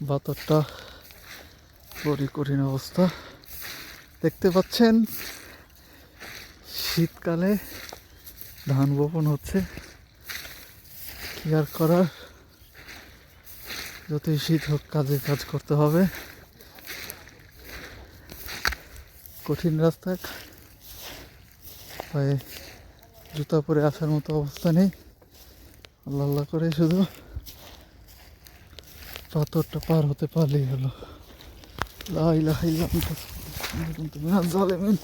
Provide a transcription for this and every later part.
বাতরটা বড়ই কঠিন অবস্থা। দেখতে পাচ্ছেন শীতকালে ধান বপন হচ্ছে, কি আর করার, যতই শীত হোক কাজ করতে হবে। কঠিন রাস্তা, পায়ে জুতা পরে আসার মতো অবস্থা নেই। আল্লাহ আল্লাহ করে শুধু পাথরটা পার হতে পারলেই হলো। লা ইলাহা ইল্লা আনতা কুনতু মিনাজ জালিমিন।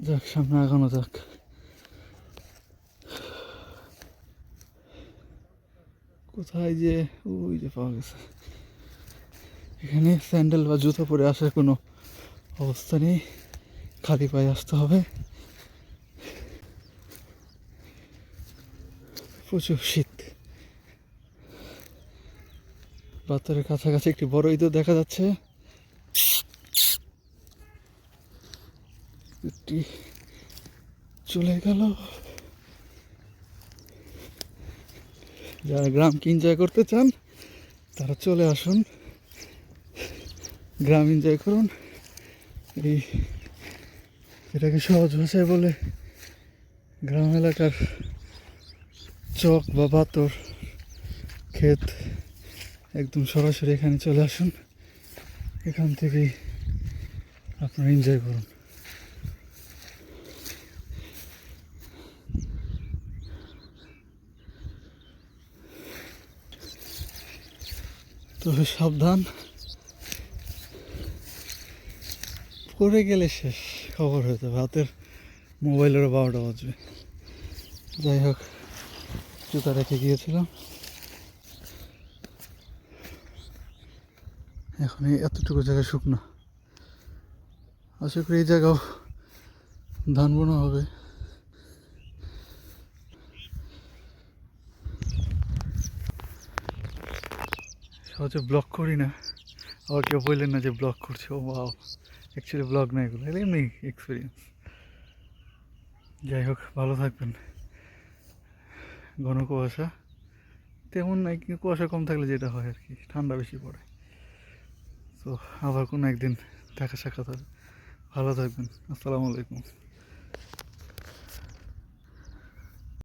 যাক, সামনে আগানো যাক। কোথায় যে, ওই যে পাওয়া গেছে। এখানে স্যান্ডেল বা জুতো পরে আসার কোনো অবস্থা নেই, খালি পায়ে আসতে হবে। প্রচুর শীত। বাতারের কাছাকাছি একটি বড় ইঁদুর দেখা যাচ্ছে। একটি চলে গেল। যারা গ্রামকে এনজয় করতে চান তারা চলে আসুন, গ্রাম এনজয় করুন। এই এটাকে সহজ ভাষায় বলে গ্রাম এলাকার চক বা বাতর ক্ষেত। একদম সরাসরি এখানে চলে আসুন, এখান থেকেই আপনারা এনজয় করুন। তবে সাবধান, পড়ে গেলে শেষ, খবর হয়ে যাবে। হাতের মোবাইলেরও 12টা বাজবে। যাই হোক, জুতা রেখে গিয়েছিলাম, এখন এতটুকু জায়গা শুকনো। আশা করি এই জায়গাও ধান বোনা হবে। সহজে ব্লগ করি না, আবার কেউ বললেন না যে ব্লগ করছে। ও বাও, অ্যাকচুয়ালি ব্লগ না, এগুলো এমনি এক্সপিরিয়েন্স। যাই হোক, ভালো থাকবেন। ঘন কুয়াশা তেমন নাই, কিন্তু কুয়াশা কম থাকলে যেটা হয় আর কি, ঠান্ডা বেশি পড়ে। তো আবার কোনো একদিন দেখা সাক্ষাৎ হবে। ভালো থাকবেন। আসসালামু আলাইকুম।